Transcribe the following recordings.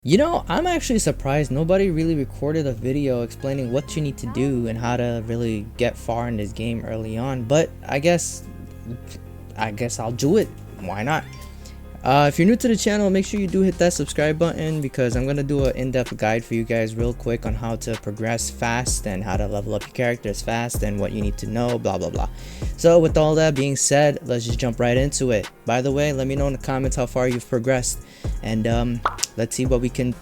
You know, I'm actually surprised nobody really recorded a video explaining what you need to do and how to really get far in this game early on, but I guess I'll do it. Why not? If you're new to the channel, make sure you do hit that subscribe button because I'm gonna do an in-depth guide for you guys real quick on how to progress fast and how to level up your characters fast and what you need to know, blah blah blah. So with all that being said, let's just jump right into it. By the way, let me know in the comments how far you've progressed, and let's see what we can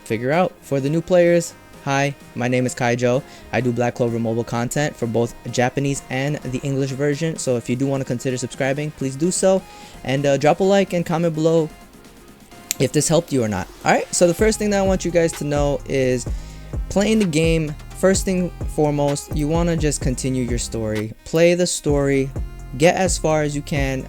figure out. For the new players, hi, my name is Kaijo. I do Black Clover mobile content for both Japanese and the English version, so if you do want to consider subscribing, please do so, and drop a like and comment below if this helped you or not. Alright, so the first thing that I want you guys to know is playing the game. First thing foremost, you want to just continue your story, play the story, get as far as you can.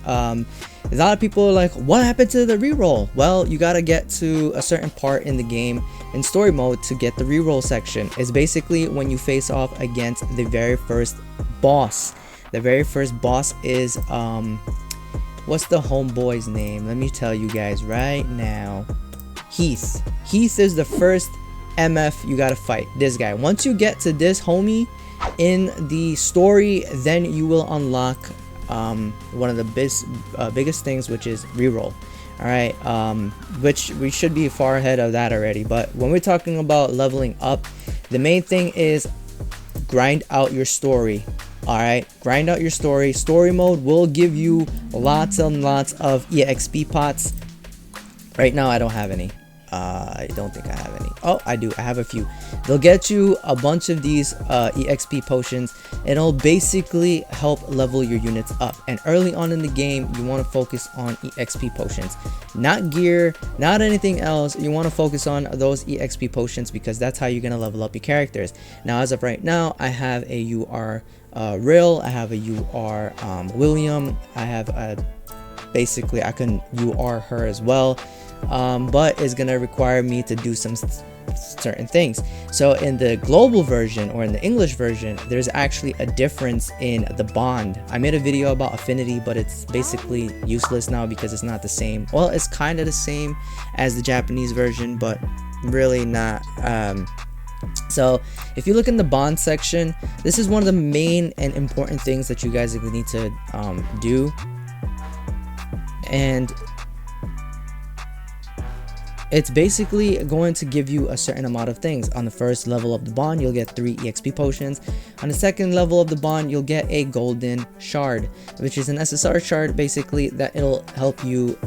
A lot of people are like, what happened to the reroll? Well, you gotta get to a certain part in the game in story mode to get the reroll section. It's basically when you face off against the very first boss. The very first boss is what's the homeboy's name? Let me tell you guys right now. Heath. Heath is the first MF you gotta fight. This guy. Once you get to this homie in the story, then you will unlock one of the biggest things, which is reroll. All right, which we should be far ahead of that already, but when we're talking about leveling up, the main thing is grind out your story. All right, grind out your story. Story mode will give you lots and lots of EXP pots. Right now I don't have any. I don't think I have any. Oh, I do. I have a few. They'll get you a bunch of these EXP potions. It'll basically help level your units up. And early on in the game, you want to focus on EXP potions, not gear, not anything else. You want to focus on those EXP potions because that's how you're gonna level up your characters. Now, as of right now, I have a UR Rill. I have a UR William. I have basically I can UR her as well. But it's gonna require me to do some certain things. So in the global version or in the English version, there's actually a difference in the bond. I made a video about affinity, but it's basically useless now because it's not the same. Well, it's kind of the same as the Japanese version, but really not. So if you look in the bond section, this is one of the main and important things that you guys need to do. And it's basically going to give you a certain amount of things. On the first level of the bond, you'll get 3 EXP potions. On the second level of the bond, you'll get a golden shard, which is an SSR shard, basically, that it'll help you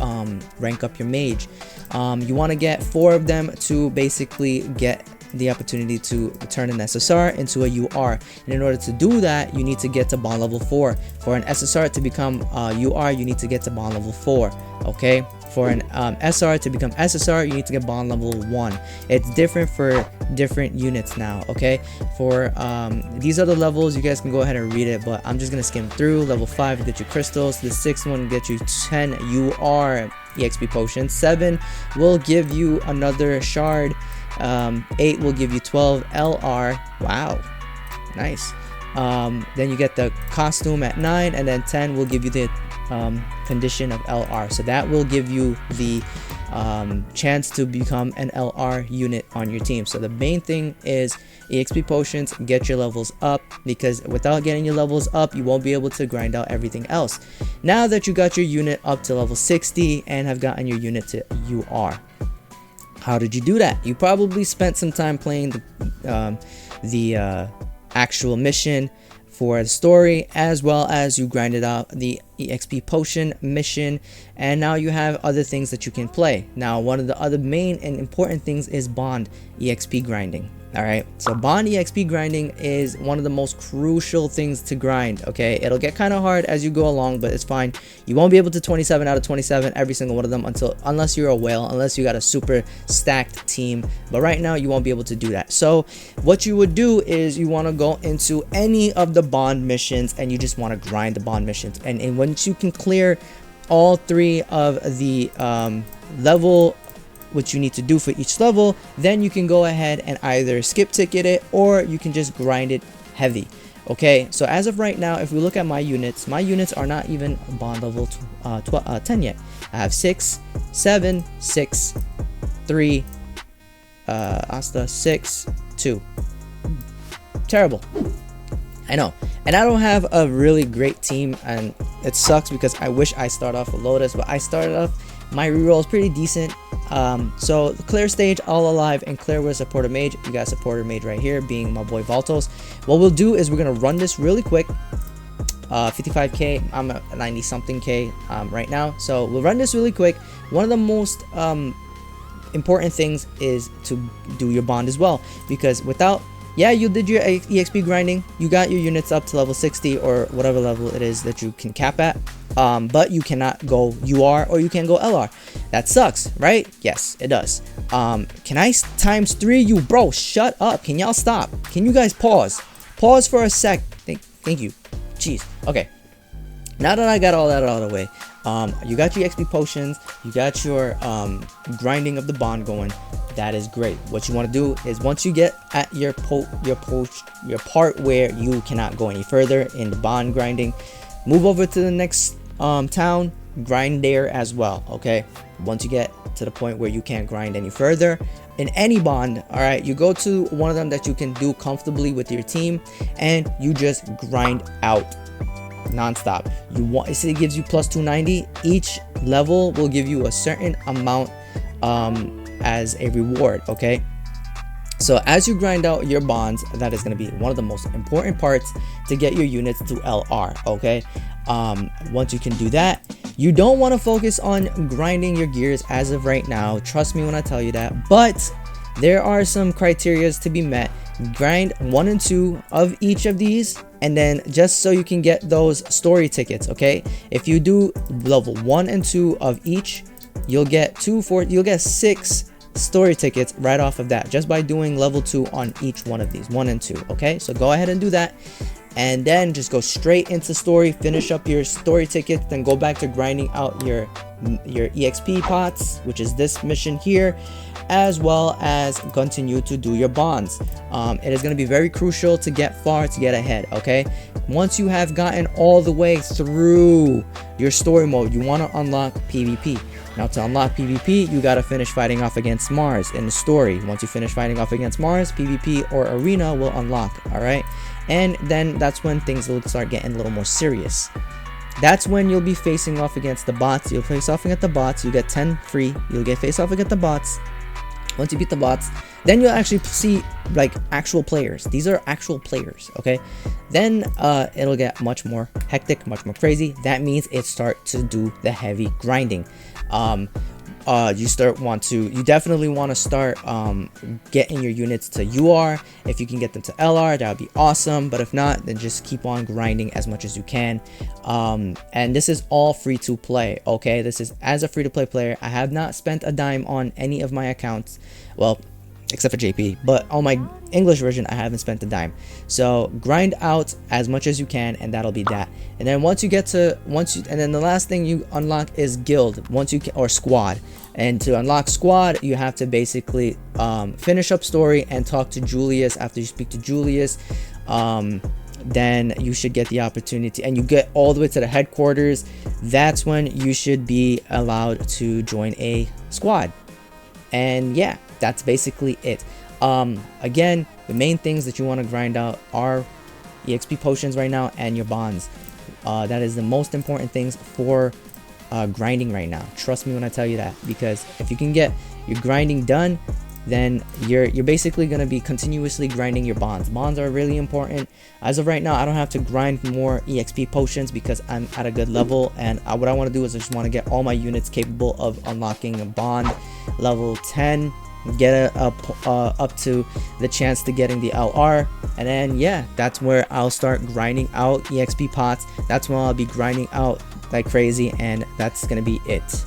rank up your mage. You want to get 4 of them to basically get the opportunity to turn an SSR into a UR, and in order to do that, you need to get to bond level 4. For an SSR to become UR, you need to get to bond level 4. Okay, for an SR to become SSR, you need to get bond level 1. It's different for different units now. Okay, for these other levels, you guys can go ahead and read it, but I'm just gonna skim through. Level 5 will get you crystals. The 6th one will get you 10 UR EXP potions. 7 will give you another shard. 8 will give you 12 LR. Wow, nice. Then you get the costume at 9, and then 10 will give you the condition of LR. So that will give you the chance to become an LR unit on your team. So the main thing is EXP potions, get your levels up, because without getting your levels up, you won't be able to grind out everything else. Now that you got your unit up to level 60 and have gotten your unit to UR, how did you do that? You probably spent some time playing the actual mission for the story, as well as you grinded out the EXP potion mission, and now you have other things that you can play. Now, one of the other main and important things is bond EXP grinding. All right, so bond EXP grinding is one of the most crucial things to grind. Okay, it'll get kind of hard as you go along, but it's fine. You won't be able to 27 out of 27 every single one of them unless you're a whale, unless you got a super stacked team. But right now you won't be able to do that. So what you would do is you want to go into any of the bond missions and you just want to grind the bond missions, and once you can clear all 3 of the level what you need to do for each level, then you can go ahead and either skip ticket it or you can just grind it heavy. Okay, so as of right now, if we look at my units are not even bond level 10 yet. I have 6, 7, 6, 3, Asta 6-2. Terrible. I know. And I don't have a really great team, and it sucks because I wish I start off with Lotus, but I started off, my reroll is pretty decent. So the clear stage, all alive, and clear with a supporter mage. You got supporter mage right here, being my boy Valtos. What we'll do is we're gonna run this really quick. 55k, I'm at 90 something k right now, so we'll run this really quick. One of the most important things is to do your bond as well, because without, yeah, you did your exp grinding, you got your units up to level 60 or whatever level it is that you can cap at, but you cannot go UR or you can go LR. That sucks, right? Yes, it does. Can I times 3 you? Bro, shut up. Can y'all stop? Can you guys pause for a sec? Thank you. Jeez. Okay, now that I got all that out of the way, you got your XP potions, you got your grinding of the bond going. That is great. What you want to do is, once you get at your part where you cannot go any further in the bond grinding, move over to the next town, grind there as well. Okay, once you get to the point where you can't grind any further in any bond, all right, you go to one of them that you can do comfortably with your team, and you just grind out non-stop. You want, it gives you plus 290. Each level will give you a certain amount as a reward. Okay, so as you grind out your bonds, that is going to be one of the most important parts to get your units to LR. Okay, once you can do that, you don't want to focus on grinding your gears as of right now, trust me when I tell you that, but there are some criterias to be met. Grind 1 and 2 of each of these, and then just so you can get those story tickets. Okay, if you do level 1 and 2 of each, you'll get 6 story tickets right off of that, just by doing level 2 on each one of these, 1 and 2. Okay, so go ahead and do that, and then just go straight into story, finish up your story tickets, then go back to grinding out your exp pots, which is this mission here, as well as continue to do your bonds. It is going to be very crucial to get far, to get ahead. Okay, once you have gotten all the way through your story mode, you want to unlock PvP. Now, to unlock PvP, you got to finish fighting off against Mars in the story. Once you finish fighting off against Mars, PvP or arena will unlock. All right, and then that's when things will start getting a little more serious. That's when you'll be facing off against the bots. You'll face off against the bots, you get 10 free, you'll get face off against the bots. Once you beat the bots, then you'll actually see like actual players. These are actual players. Okay, then it'll get much more hectic, much more crazy. That means it start to do the heavy grinding. You definitely want to start getting your units to UR. If you can get them to LR, that would be awesome, but if not, then just keep on grinding as much as you can. And this is all free to play. Okay, this is as a free to play player. I have not spent a dime on any of my accounts, well, except for JP, but on my English version I haven't spent a dime. So grind out as much as you can, and that'll be that. And then and then the last thing you unlock is guild, or squad. And to unlock squad, you have to basically finish up story and talk to Julius. After you speak to Julius, then you should get the opportunity, and you get all the way to the headquarters. That's when you should be allowed to join a squad. And yeah, that's basically it. Again, the main things that you want to grind out are EXP potions right now and your bonds. That is the most important things for grinding right now. Trust me when I tell you that, because if you can get your grinding done, then you're basically going to be continuously grinding your bonds. Bonds are really important. As of right now, I don't have to grind more EXP potions because I'm at a good level, and what I want to do is I just want to get all my units capable of unlocking a bond level 10, get up to the chance to getting the LR, and then yeah, that's where I'll start grinding out EXP pots. That's when I'll be grinding out like crazy, and that's gonna be it.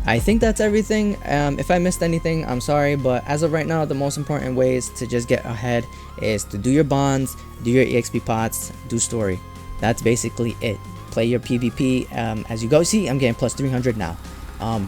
I think that's everything. If I missed anything, I'm sorry, but as of right now, the most important ways to just get ahead is to do your bonds, do your EXP pots, do story. That's basically it. Play your PvP as you go. See, I'm getting plus 300 now.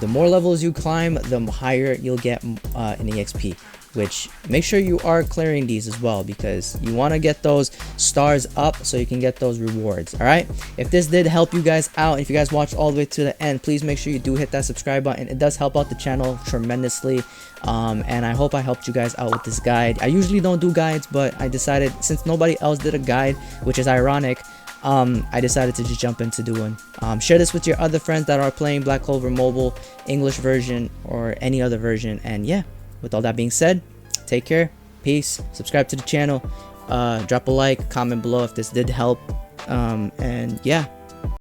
The more levels you climb, the higher you'll get in EXP. which make sure you are clearing these as well, because you want to get those stars up so you can get those rewards. All right, if this did help you guys out, if you guys watched all the way to the end, please make sure you do hit that subscribe button. It does help out the channel tremendously. And I hope I helped you guys out with this guide. I usually don't do guides, but I decided, since nobody else did a guide, which is ironic, I decided to just jump into doing. Share this with your other friends that are playing Black Clover Mobile, English version or any other version. And yeah, with all that being said, take care, peace, subscribe to the channel, drop a like, comment below if this did help, and yeah,